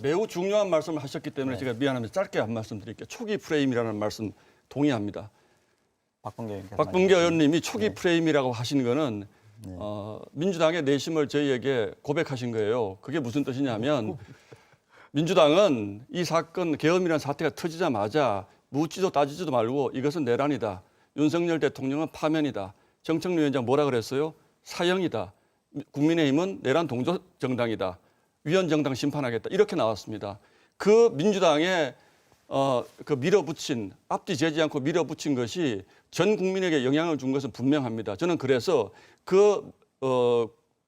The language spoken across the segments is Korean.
매우 중요한 말씀을 하셨기 때문에 제가 미안합니다. 짧게 한 말씀 드릴게요. 초기 프레임이라는 말씀 동의합니다. 박범계 의원님이 초기 프레임이라고 하시는 거는 민주당의 내심을 저희에게 고백하신 거예요. 그게 무슨 뜻이냐면 민주당은 이 사건 계엄이라는 사태가 터지자마자 묻지도 따지지도 말고 이것은 내란이다. 윤석열 대통령은 파면이다. 정청래 위원장 뭐라 그랬어요? 사형이다. 국민의힘은 내란 동조 정당이다. 위헌 정당 심판하겠다. 이렇게 나왔습니다. 그 민주당의 그 밀어붙인 앞뒤 재지 않고 밀어붙인 것이 전 국민에게 영향을 준 것은 분명합니다. 저는 그래서 그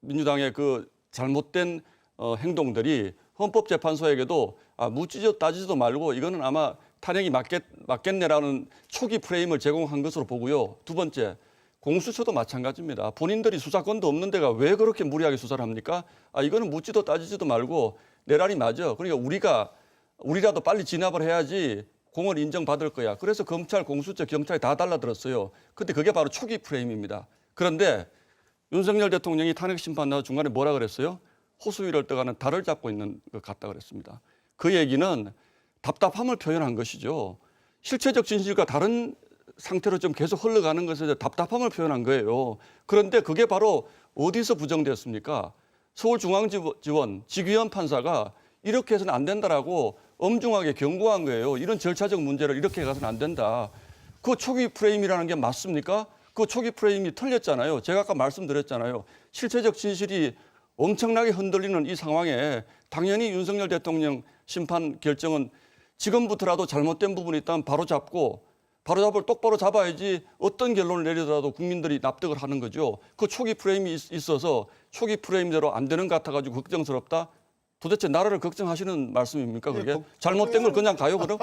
민주당의 그 잘못된 행동들이 헌법재판소에게도 묻지도 따지지도 말고 이거는 아마 탄핵이 맞겠네라는 초기 프레임을 제공한 것으로 보고요. 두 번째, 공수처도 마찬가지입니다. 본인들이 수사권도 없는 데가 왜 그렇게 무리하게 수사를 합니까? 이거는 묻지도 따지지도 말고 내란이 맞아. 그러니까 우리라도 빨리 진압을 해야지 공을 인정받을 거야. 그래서 검찰, 공수처, 경찰이 다 달라들었어요. 근데 그게 바로 초기 프레임입니다. 그런데 윤석열 대통령이 탄핵 심판 나서 중간에 뭐라 그랬어요? 호수 위를 떠가는 달을 잡고 있는 것 같다 그랬습니다. 그 얘기는 답답함을 표현한 것이죠. 실체적 진실과 다른 상태로 좀 계속 흘러가는 것에 답답함을 표현한 거예요. 그런데 그게 바로 어디서 부정되었습니까? 서울중앙지원 지규현 판사가 이렇게 해서는 안 된다라고 엄중하게 경고한 거예요. 이런 절차적 문제를 이렇게 가서는 안 된다. 그 초기 프레임이라는 게 맞습니까? 그 초기 프레임이 틀렸잖아요. 제가 아까 말씀드렸잖아요. 실체적 진실이 엄청나게 흔들리는 이 상황에 당연히 윤석열 대통령 심판 결정은 지금부터라도 잘못된 부분이 있다면 바로잡을 똑바로 잡아야지 어떤 결론을 내리더라도 국민들이 납득을 하는 거죠. 그 초기 프레임이 있어서 초기 프레임대로 안 되는 것 같아가지고 걱정스럽다. 도대체 나라를 걱정하시는 말씀입니까? 그게 잘못된 걸 그냥 가요 그럼?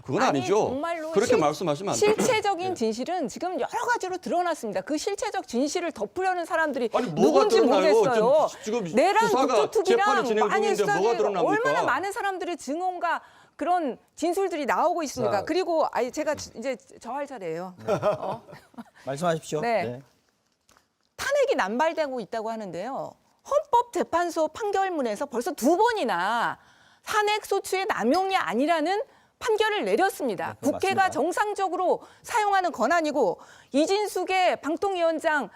그건 아니죠. 정말로 그렇게 말씀하시면 안 돼요. 실체적인 진실은 지금 여러 가지로 드러났습니다. 그 실체적 진실을 덮으려는 사람들이 뭐가 누군지 드러나요? 모르겠어요. 지금 내란 수사가 국토투기랑 재판이 진행 많이 중인데 뭐가 수사를 드러납니까? 얼마나 많은 사람들의 증언과 그런 진술들이 나오고 있습니까? 자. 그리고 제가 이제 저 할 차례예요. 말씀하십시오. 네. 탄핵이 남발되고 있다고 하는데요. 헌법재판소 판결문에서 벌써 2번이나 탄핵 소추의 남용이 아니라는 판결을 내렸습니다. 네, 국회가 맞습니다. 정상적으로 사용하는 권한이고 이진숙의 방통위원장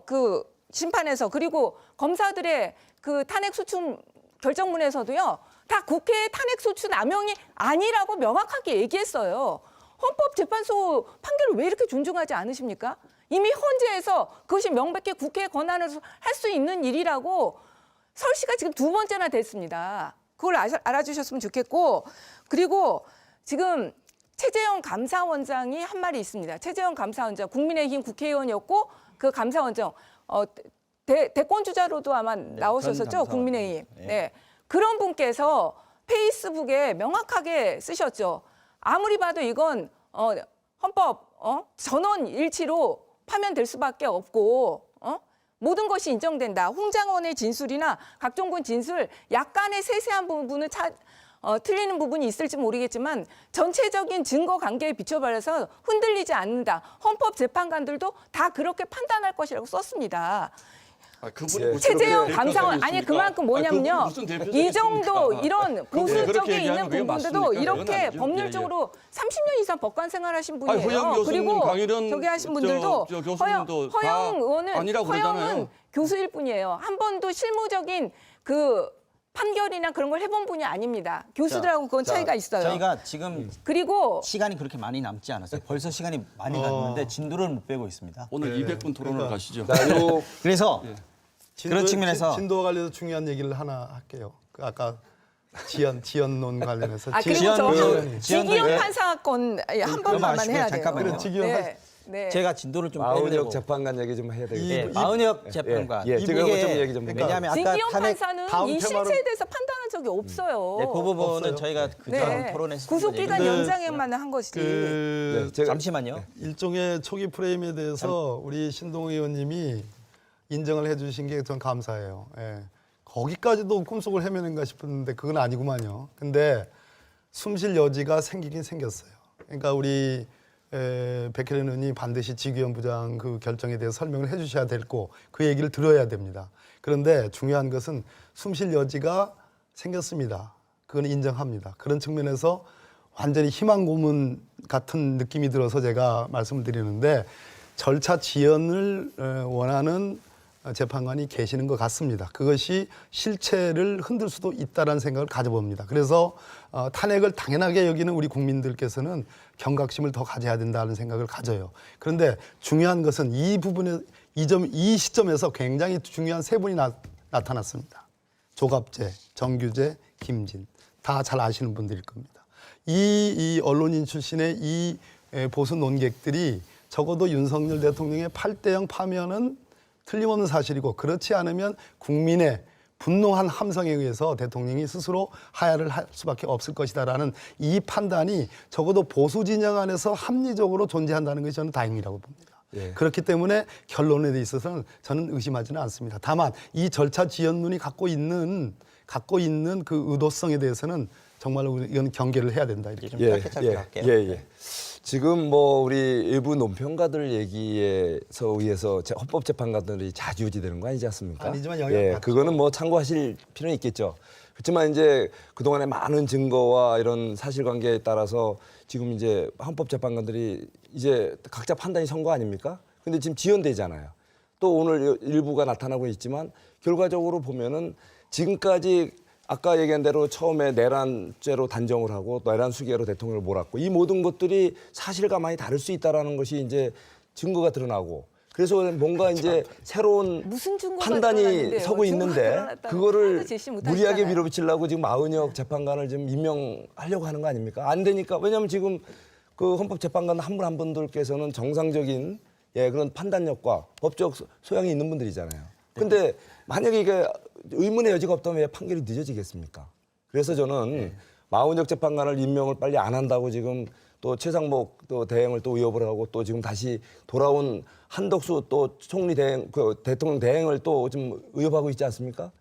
그 심판에서 그리고 검사들의 그 탄핵 소추 결정문에서도요. 다 국회의 탄핵 소추 남용이 아니라고 명확하게 얘기했어요. 헌법재판소 판결을 왜 이렇게 존중하지 않으십니까? 이미 헌재에서 그것이 명백히 국회의 권한으로 할 수 있는 일이라고 설시가 지금 2번째나 됐습니다. 그걸 알아주셨으면 좋겠고 그리고 지금 최재형 감사원장이 한 말이 있습니다. 최재형 감사원장 국민의힘 국회의원이었고 그 감사원장 대권 주자로도 아마 나오셨었죠. 국민의힘. 네. 그런 분께서 페이스북에 명확하게 쓰셨죠. 아무리 봐도 이건 헌법 전원 일치로 파면될 수밖에 없고 모든 것이 인정된다. 홍장원의 진술이나 각종군 진술 약간의 세세한 부분은 틀리는 부분이 있을지 모르겠지만 전체적인 증거 관계에 비춰봐서 흔들리지 않는다. 헌법재판관들도 다 그렇게 판단할 것이라고 썼습니다. 최재형 감사원 그만큼 뭐냐면요. 이 정도 이런 보수적에 있는 부분들도 이렇게 법률적으로 30년 이상 법관 생활하신 분이에요. 그리고 저기 하신 분들도 허영 의원은 교수일 뿐이에요. 한 번도 실무적인 그 판결이나 그런 걸 해본 분이 아닙니다. 교수들하고 그건 차이가 있어요. 저희가 지금 그리고 시간이 그렇게 많이 남지 않았어요. 벌써 시간이 많이 갔는데 진도를 못 빼고 있습니다. 오늘 200분 토론을 가시죠. 그래서 그런 측면에서 진도와 관련해서 중요한 얘기를 하나 할게요. 그 아까 지연론 관련해서 그리고 지기현 판사 건 한 번만 해야 돼요. 잠깐만요. 네. 제가 진도를 좀 마은혁 빼려고. 재판관 얘기 좀 해야 되겠네요. 네, 마은혁 재판관. 지금 좀 얘기 좀 해요. 왜냐하면 아까 지기현 탄핵 판사는 이 실체에 대해서 판단한 적이 없어요. 네, 그 부분은 저희가 그전 토론에서 구속기간 연장에만 한 것이지. 잠시만요. 일종의 초기 프레임에 대해서 우리 신동욱 의원님이 인정을 해주신 게 전 감사해요. 예. 거기까지도 꿈속을 헤매는가 싶었는데 그건 아니구만요. 근데 숨쉴 여지가 생기긴 생겼어요. 그러니까 우리 백혜련 의원이 반드시 지규현 부장 그 결정에 대해서 설명을 해주셔야 되고 그 얘기를 들어야 됩니다. 그런데 중요한 것은 숨쉴 여지가 생겼습니다. 그건 인정합니다. 그런 측면에서 완전히 희망 고문 같은 느낌이 들어서 제가 말씀을 드리는데 절차 지연을 원하는 재판관이 계시는 것 같습니다. 그것이 실체를 흔들 수도 있다는 생각을 가져봅니다. 그래서 탄핵을 당연하게 여기는 우리 국민들께서는 경각심을 더 가져야 된다는 생각을 가져요. 그런데 중요한 것은 이 부분에 이 시점에서 굉장히 중요한 세 분이 나타났습니다. 조갑재, 정규재, 김진. 다 잘 아시는 분들일 겁니다. 이 언론인 출신의 이 보수 논객들이 적어도 윤석열 대통령의 8대0 파면은 틀림없는 사실이고 그렇지 않으면 국민의 분노한 함성에 의해서 대통령이 스스로 하야를 할 수밖에 없을 것이다라는 이 판단이 적어도 보수 진영 안에서 합리적으로 존재한다는 것이 저는 다행이라고 봅니다. 예. 그렇기 때문에 결론에 대해 있어서는 저는 의심하지는 않습니다. 다만 이 절차 지연론이 갖고 있는 그 의도성에 대해서는 정말로 이건 경계를 해야 된다 이렇게 좀 짧게 할게요. 지금 뭐 우리 일부 논평가들 얘기에서 의해서 헌법재판관들이 좌지우지되는 거 아니지 않습니까? 아니지만 영향을 받죠. 그거는 뭐 참고하실 필요는 있겠죠. 그렇지만 이제 그동안의 많은 증거와 이런 사실관계에 따라서 지금 이제 헌법재판관들이 이제 각자 판단이 선 거 아닙니까? 근데 지금 지연되잖아요. 또 오늘 일부가 나타나고 있지만 결과적으로 보면은 지금까지 아까 얘기한 대로 처음에 내란죄로 단정을 하고 내란 수개로 대통령을 몰았고 이 모든 것들이 사실과 많이 다를 수 있다라는 것이 이제 증거가 드러나고 그래서 뭔가 이제 새로운 무슨 증거가 판단이 드러났는데요? 서고 증거가 있는데 드러났다고 그거를 하나도 제시 못하시잖아요. 무리하게 밀어붙이려고 지금 아은혁 재판관을 지금 임명하려고 하는 거 아닙니까? 안 되니까 왜냐하면 지금 그 헌법재판관 한 분 한 분들께서는 정상적인 그런 판단력과 법적 소양이 있는 분들이잖아요. 근데 만약에 이게 의문의 여지가 없다면 왜 판결이 늦어지겠습니까? 그래서 저는 마은혁 재판관을 임명을 빨리 안 한다고 지금 또 최상목 또 대행을 또 의혹을 하고 또 지금 다시 돌아온 한덕수 또 총리 대행, 그 대통령 대행을 또 좀 의혹하고 있지 않습니까?